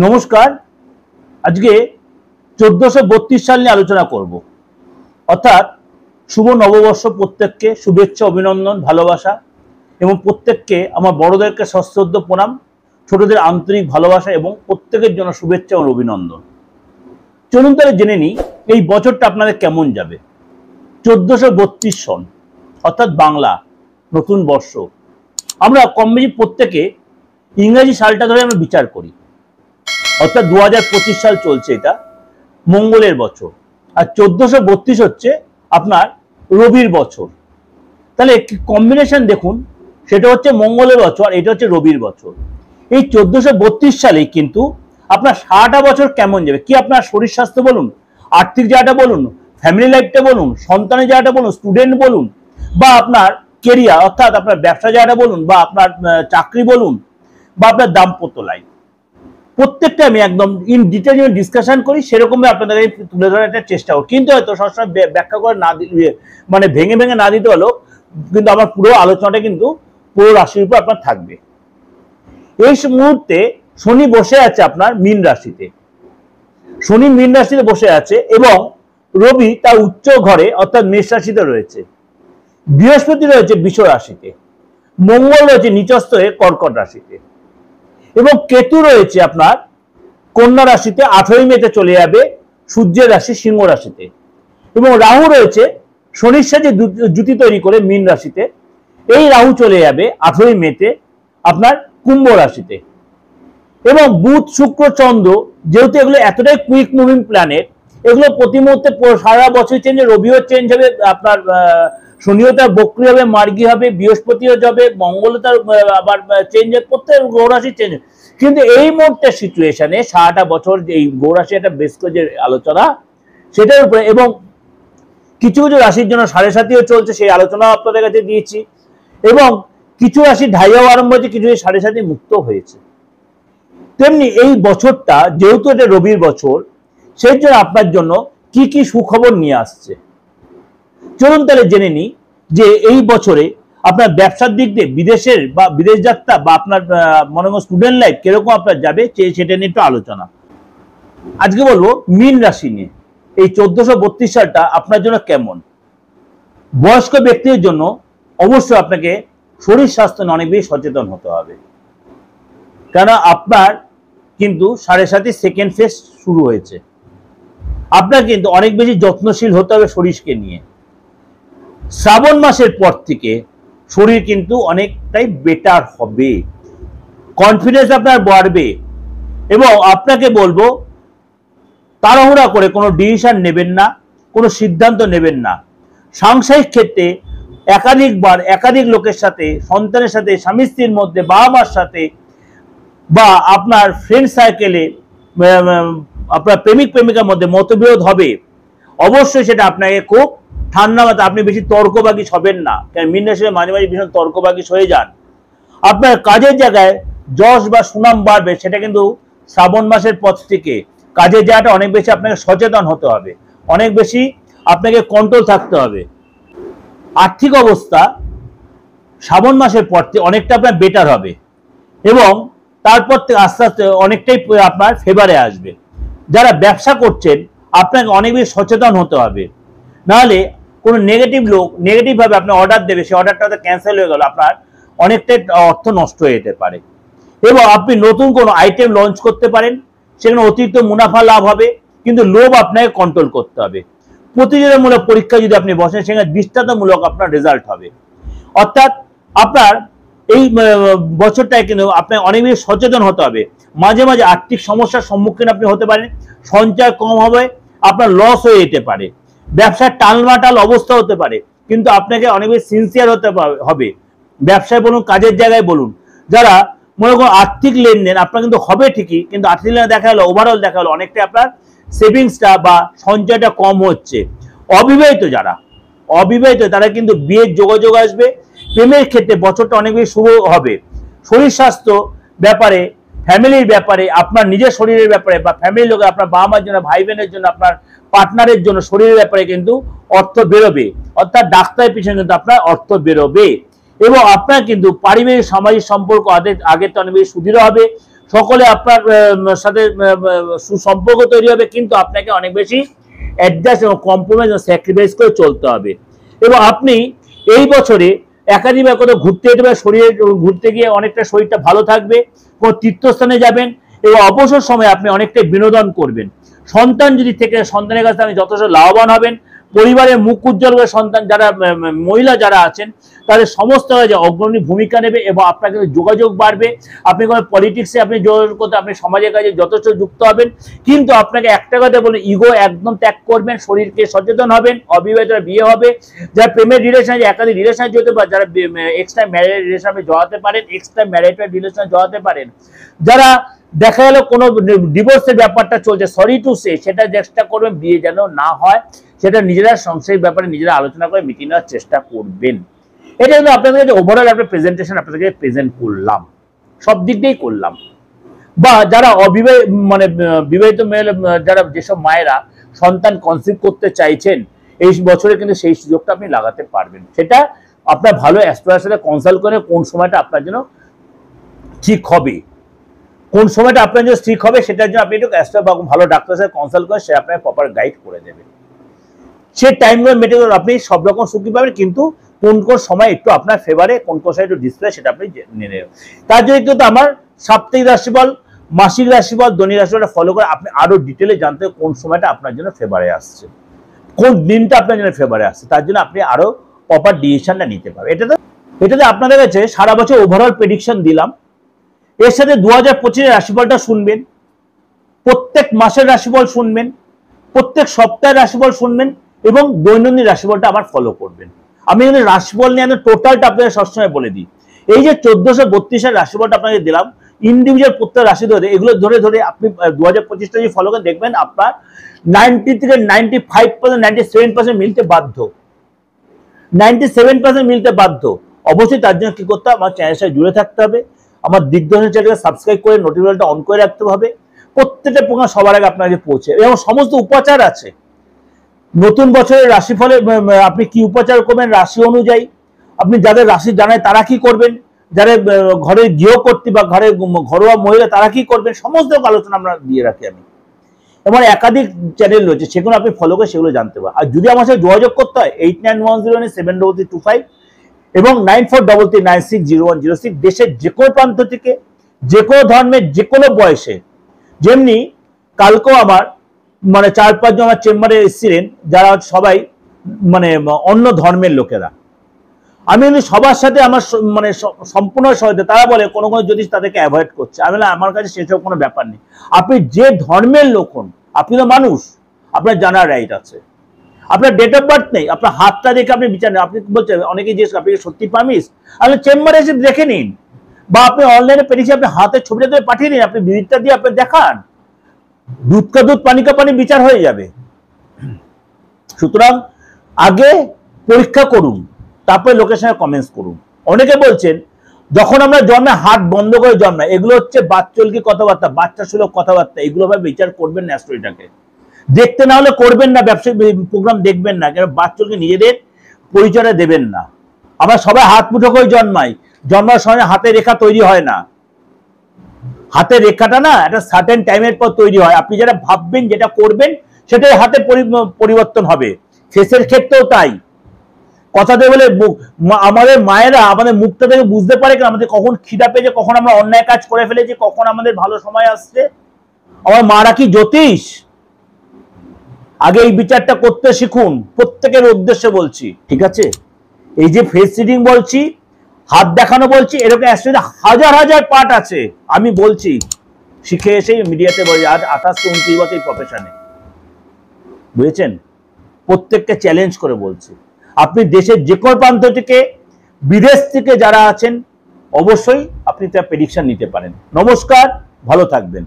নমস্কার। আজকে 1432 সাল নিয়ে আলোচনা করব। অর্থাৎ শুভ নববর্ষ, প্রত্যেককে শুভেচ্ছা, অভিনন্দন, ভালোবাসা এবং প্রত্যেককে আমার বড়দেরকে সশ্রদ্ধ প্রণাম, ছোটদের আন্তরিক ভালোবাসা এবং প্রত্যেকের জন্য শুভেচ্ছা এবং অভিনন্দন। চলুন তাহলে জেনে নিই এই বছরটা আপনাদের কেমন যাবে। 1432 সন অর্থাৎ বাংলা নতুন বর্ষ। আমরা কম বেশি প্রত্যেকে ইংরেজি সালটা ধরে আমরা বিচার করি, অর্থাৎ 2025 সাল চলছে, এটা মঙ্গলের বছর। আর 1432 হচ্ছে আপনার রবির বছর। তাহলে কম্বিনেশন দেখুন, সেটা হচ্ছে মঙ্গলের বছর, এটা হচ্ছে রবির বছর। এই 1432 সালেই কিন্তু আপনার সারাটা বছর কেমন যাবে, কি আপনার শরীর স্বাস্থ্য বলুন, আর্থিক জায়গাটা বলুন, ফ্যামিলি লাইফটা বলুন, সন্তানের জায়গাটা বলুন, স্টুডেন্ট বলুন, বা আপনার কেরিয়ার অর্থাৎ আপনার ব্যবসা জায়গাটা বলুন, বা আপনার চাকরি বলুন, বা আপনার দাম্পত্য লাইফ, প্রত্যেকটা আমি একদম ইন ডিটেইল ডিসকাশন করি, সেরকমই আপনাদের তুলে ধরার একটা চেষ্টা করি। কিন্তু হয়তো সবসময় ব্যাখ্যা করে না দিলে, মানে ভেঙে ভেঙে না দিতে হলেও কিন্তু আমার পুরো আলোচনাটা কিন্তু পুরো রাশির উপর আপনার থাকবে। এই মুহূর্তে শনি বসে আছে আপনার মীন রাশিতে, শনি মীন রাশিতে বসে আছে এবং রবি তার উচ্চ ঘরে অর্থাৎ মেষ রাশিতে রয়েছে, বৃহস্পতি রয়েছে বৃষ রাশিতে, মঙ্গল রয়েছে নিচস্থ হয়ে কর্কট রাশিতে এবং কেতু রয়েছে আপনার কন্যা রাশিতে, 18 মেতে চলে যাবে সূর্যের রাশি সিংহ রাশিতে, এবং রাহু রয়েছে শনির সাথে জুতি তৈরি করে মীন রাশিতে। এই রাহু চলে যাবে 18 মেতে আপনার কুম্ভ রাশিতে। এবং বুধ শুক্র চন্দ্র, যেহেতু এগুলো এতটাই কুইক মুভিং প্ল্যানেট, এগুলো প্রতি মুহূর্তে সারা বছর চেঞ্জ, রবিও চেঞ্জ হবে, আপনার শনিও তার বক্রী হবে, মার্গী হবে, বৃহস্পতিও যাবে, মঙ্গলও তার আবার চেঞ্জ হবে, প্রত্যেক গ্রহরাশি চেঞ্জ। কিন্তু এই মুহূর্তে সিচুয়েশনে সারাটা বছর এই গ্রহরাশি একটা বেশ করে যে আলোচনা সেটার উপরে, এবং কিছু কিছু রাশির জন্য 7.5 চলছে, সেই আলোচনা আপনাদের কাছে দিয়েছি, এবং কিছু রাশি ঢাইয়াও আরম্ভ হয়েছে, কিছু 7.5 মুক্ত হয়েছে। তেমনি এই বছরটা যেহেতু এটা রবির বছর, সেই জন্য আপনার জন্য কি কি সুখবর নিয়ে আসছে চলুন তাহলে জেনে নিই যে এই বছরে আপনার ব্যবসার দিক দিয়ে বিদেশের বা বিদেশ যাত্রা বা আপনার মনে হয় স্টুডেন্ট লাইফ কিরকম আপনার যাবে সেটা নিয়ে একটু আলোচনা। আজকে বলবো মীন রাশি নিয়ে এই 1432 সালটা আপনার জন্য কেমন। বয়স্ক ব্যক্তির জন্য অবশ্যই আপনাকে শরীর স্বাস্থ্য নিয়ে অনেক বেশি সচেতন হতে হবে, কেন আপনার কিন্তু 7.5 সেকেন্ড ফেজ শুরু হয়েছে। আপনার কিন্তু অনেক বেশি যত্নশীল হতে হবে শরীরকে নিয়ে। শ্রাবণ মাসের পর থেকে শরীর কিন্তু অনেকটাই বেটার হবে, কনফিডেন্স আপনার বাড়বে, এবং আপনাকে বলবো তাড়াহুড়া করে কোনো ডিসিশন নেবেন না, কোনো সিদ্ধান্ত নেবেন না। সাংসারিক ক্ষেত্রে একাধিকবার একাধিক লোকের সাথে, সন্তানের সাথে, স্বামী স্ত্রীর মধ্যে, বাবা মার সাথে, বা আপনার ফ্রেন্ড সার্কেলে, আপনার প্রেমিক প্রেমিকার মধ্যে মতবিরোধ হবে। অবশ্যই সেটা আপনাকে খুব ঠান্ডা মাথায়, আপনি বেশি তর্কবাগিস হবেন না, কারণ মীন রাশিতে মাঝে মাঝে ভীষণ তর্কবাগিস হয়ে যান। আপনার কাজের জায়গায় যশ বা সুনাম বাড়বে, সেটা কিন্তু শ্রাবণ মাসের পর থেকে কাজের জায়গাটা অনেক বেশি আপনাকে সচেতন হতে হবে, অনেক বেশি আপনাকে কন্ট্রোল থাকতে হবে। আর্থিক অবস্থা শ্রাবণ মাসের পর থেকে অনেকটা আপনার বেটার হবে, এবং তারপর থেকে আস্তে আস্তে অনেকটাই আপনার ফেভারে আসবে। যারা ব্যবসা করছেন আপনাকে অনেক বেশি সচেতন হতে হবে, নাহলে কোনো নেগেটিভ লোক নেগেটিভভাবে আপনার অর্ডার দেবে, সেই অর্ডারটা ক্যান্সেল হয়ে গেল, আপনার অনেকটাই অর্থ নষ্ট হয়ে যেতে পারে। এবং আপনি নতুন কোনো আইটেম লঞ্চ করতে পারেন, সেখানে অতিরিক্ত মুনাফা লাভ হবে, কিন্তু লোভ আপনাকে কন্ট্রোল করতে হবে। প্রতিযোগিতামূলক পরীক্ষা যদি আপনি বসেন, সেখানে দৃষ্টান্তমূলক আপনার রেজাল্ট হবে। অর্থাৎ আপনার এই বছরটায় কিন্তু আপনার অনেক বেশি সচেতন হতে হবে। মাঝে মাঝে আর্থিক সমস্যার সম্মুখীন আপনি হতে পারেন, সঞ্চয় কম হবে, আপনার লস হয়ে যেতে পারে, ব্যবসার টালমাটাল অবস্থা হতে পারে, কিন্তু আপনাকে অনেক বেশি সিনসিয়ার হতে হবে। ব্যবসায় বলুন, কাজের জায়গায় বলুন, যারা মনে করুন আর্থিক লেনদেন আপনার কিন্তু হবে ঠিকই, কিন্তু আর্থিক লেনদেন দেখা গেলো, ওভারঅল দেখা গেলো অনেকটাই আপনার সেভিংসটা বা সঞ্চয়টা কম হচ্ছে। অবিবাহিত তারা কিন্তু বিয়ের যোগাযোগ আসবে। প্রেমের ক্ষেত্রে বছরটা অনেক বেশি শুভ হবে। শরীর স্বাস্থ্য ব্যাপারে, ফ্যামিলির ব্যাপারে, আপনার নিজের শরীরের ব্যাপারে, বা ফ্যামিলির লোক, আপনার বাবা মার জন্য, ভাই বোনের জন্য, আপনার পার্টনারের জন্য শরীরের ব্যাপারে কিন্তু অর্থ বেরোবে, অর্থাৎ ডাক্তারের পিছনে কিন্তু আপনার অর্থ বেরোবে। এবং আপনার কিন্তু পারিবারিক সামাজিক সম্পর্ক আগের তো অনেক বেশি সুদৃঢ় হবে, সকলে আপনার সাথে সুসম্পর্ক তৈরি হবে, কিন্তু আপনাকে অনেক বেশি অ্যাডজাস্ট এবং কম্প্রোমাইজ এবং স্যাক্রিফাইস করে চলতে হবে। এবং আপনি এই বছরে একাধিকবার কোথাও ঘুরতে যেতে পারেন, শরীরে ঘুরতে গিয়ে অনেকটা শরীরটা ভালো থাকবে, কোনো তীর্থস্থানে যাবেন এবং অবসর সময়ে আপনি অনেকটা বিনোদন করবেন। সন্তান যদি থেকে সন্তানের কাছে আপনি যথেষ্ট লাভবান হবেন। পরিবারের মুখ উজ্জ্বল করে সন্তান যারা মহিলা যারা আছেন তাদের সমস্ত কাজে অগ্রণী ভূমিকা নেবে এবং আপনার কাছে যোগাযোগ বাড়বে। আপনি কোনো পলিটিক্সে আপনি যোগাযোগ করতে, আপনি সমাজের কাজে যথেষ্ট যুক্ত হবেন। কিন্তু আপনাকে একটা কথা বলে, ইগো একদম ত্যাগ করবেন, শরীরকে সচেতন হবেন। অবিবাহিতরা বিয়ে হবে, যারা প্রেমের রিলেশন আছে, একাধিক রিলেশন যেতে পারে, যারা এক্সট্রা ম্যারেজ রিলেশনে জড়াতে পারেন, এক্সট্রা ম্যারিটাল রিলেশনে জড়াতে পারেন, যারা দেখা গেল কোনো ডিভোর্সের ব্যাপারটা চলছে, সরি টু সে, সেটা চেষ্টা করবেন বিয়ে যেন না হয়, সেটা নিজেরা সংসারের ব্যাপারে নিজেরা আলোচনা করে মিটিয়ে নেওয়ার চেষ্টা করবেন। এটা কিন্তু আপনাদের কাছে ওভারঅল একটা প্রেজেন্টেশন আপনাদেরকে প্রেজেন্ট করলাম, সব দিক দিয়েই করলাম। বা যারা বিবাহিত মেয়ে, যারা যেসব মায়েরা সন্তান কনসিভ করতে চাইছেন এই বছরে, কিন্তু সেই সুযোগটা আপনি লাগাতে পারবেন। সেটা আপনার ভালো অ্যাস্ট্রোলজারের সাথে কনসাল্ট করে কোন সময়টা আপনার জন্য ঠিক হবে, কোন সময়টা আপনার জন্য ঠিক হবে, সেটার জন্য আপনি একটু ভালো ডাক্তারের সাথে কনসাল্ট করে সে আপনাকে প্রপার গাইড করে দেবে। সে টাইমগুলো মেটে আপনি সব রকম সুখী পাবেন, কিন্তু কোন কোন সময় একটু আপনার ফেভারে, কোন কোন সময় একটু ডিসপ্লে, সেটা আপনি নিয়ে নেবেন। তার জন্য কিন্তু আমার সাপ্তাহিক রাশিফল, মাসিক রাশিফল, দৈনিক রাশিফলটা ফলো করে আপনি আরো ডিটেলে জানতে হবে কোন সময়টা আপনার জন্য ফেভারে আসছে, কোন দিনটা আপনার জন্য ফেভারে আসছে। তার জন্য আপনি আরো প্রপার ডিসিশনটা নিতে পারবেন। এটাতে আপনাদের কাছে সারা বছর ওভারঅল প্রেডিকশন দিলাম। এর সাথে 2025 রাশিফলটা শুনবেন, প্রত্যেক মাসের রাশিফল শুনবেন, প্রত্যেক সপ্তাহের রাশিফল শুনবেন এবং দৈনন্দিন রাশিফলটা আবার ফলো করবেন। আমি কিন্তু রাশিফল নিয়ে টোটালটা আপনাদের সবসময় বলে দিই। এই যে 1432 রাশিফলটা আপনাকে দিলাম, ইন্ডিভিজুয়াল প্রত্যেক রাশি ধরে, এগুলো ধরে ধরে আপনি 2025টা যদি ফলো করে দেখবেন, আপনার 90 থেকে 95%, 97% মিলতে বাধ্য, 97% মিলতে বাধ্য। অবশ্যই তার জন্য কি করতে হবে, আমার চ্যানেলের সাথে জুড়ে থাকতে হবে, আমার দিগদর্শন চ্যানেলকে সাবস্ক্রাইব করে নোটিফিকেশনটা অন করে রাখতে হবে। প্রত্যেকটা প্রোগ্রাম সবার আগে আপনাকে পৌঁছে, এবং সমস্ত উপাচার আছে। নতুন বছরের রাশিফলে আপনি কি উপাচার করবেন রাশি অনুযায়ী, আপনি যাদের রাশি জানায় তারা কি করবেন, যারা ঘরে গৃহকর্ত্রী বা ঘরে ঘরোয়া মহিলা তারা কি করবেন, সমস্ত আলোচনা আমরা দিয়ে রাখি আমি। আমার একাধিক চ্যানেল রয়েছে, সেগুলো আপনি ফলো করে সেগুলো জানতে পারেন। আর যদি আমার সাথে যোগাযোগ করতে হয় 8910973325 এবং 9433960106, দেশের যে কোনো প্রান্ত থেকে, যে কোনো ধর্মের, যে কোনো বয়সে। যেমনি কালকেও আমার 4-5 জন আমার চেম্বারে এসেছিলেন, যারা সবাই অন্য ধর্মের লোকেরা। আমি কিন্তু সবার সাথে আমার সম্পূর্ণ সহায়তা। তারা বলে কোনো কোনো জ্যোতিষ তাদেরকে অ্যাভয়েড করছে। আমি বললাম আমার কাছে সেসব কোনো ব্যাপার নেই। আপনি যে ধর্মের লোক হন, আপনি তো মানুষ, আপনার জানার রাইট আছে। আপনার ডেট অফ বার্থ নেই, আপনার হাতটা দেখে আপনি বিচার নেই। আপনি বলছেন, অনেকেই জিজ্ঞেস আপনি সত্যি পামিস, আপনি চেম্বারে এসে দেখে নিন, বা আপনি অনলাইনে পেরেছি, আপনি হাতের ছবিটা দিয়ে পাঠিয়ে দিন, আপনি ভিজিটটা দিয়ে আপনি দেখান, দুধ কা দুধ পানি কা পানি বিচার হয়ে যাবে। সুতরাং আগে পরীক্ষা করুন, তারপরে লোকের সঙ্গে কমেন্টস করুন। অনেকে বলছেন যখন আমরা জন্মে হাত বন্ধ করে জন্মাই, এগুলো হচ্ছে বাচ্চলকি কথাবার্তা, বাচ্চা সুলভ কথাবার্তা। এগুলো ভাবে বিচার করবেন না, স্টোরিটাকে দেখতে না হলে করবেন না, ব্যবসায়িক প্রোগ্রাম দেখবেন না, কেন বাচ্চলকে নিজেদের পরিচয় দেবেন না। আমরা সবাই হাত মুঠো করে জন্মাই, জন্মার সময় হাতে রেখা তৈরি হয় না। হাতের রেখাটা না একটা সার্টেন টাইমের পর তৈরি হয়। আপনি যেটা ভাববেন, যেটা করবেন, সেটাই হাতে পরিবর্তন হবে। ফেসের ক্ষেত্রেও তাই। কথাতে বলে আমাদের মায়েরা আমাদের মুখটা থেকে বুঝতে পারে আমাদের কখন খিদা পেয়েছে, কখন আমরা অন্যায় কাজ করে ফেলেছি, কখন আমাদের ভালো সময় আসছে। আমার মারা কি জ্যোতিষ? আগে এই বিচারটা করতে শিখুন, প্রত্যেকের উদ্দেশ্যে বলছি, ঠিক আছে? এই যে ফেস রিডিং বলছি, হাত দেখানো বলছি, এরকম হাজার হাজার পার্ট আছে। আমি বলছি শিখে এসেই মিডিয়াতে বলি, আজ 28-29 বছর প্রফেশনে, বুঝেছেন? প্রত্যেককে চ্যালেঞ্জ করে বলছি। আপনি দেশের যে কোনো প্রান্ত থেকে, বিদেশ থেকে যারা আছেন, অবশ্যই আপনি তার প্রেডিকশন নিতে পারেন। নমস্কার, ভালো থাকবেন।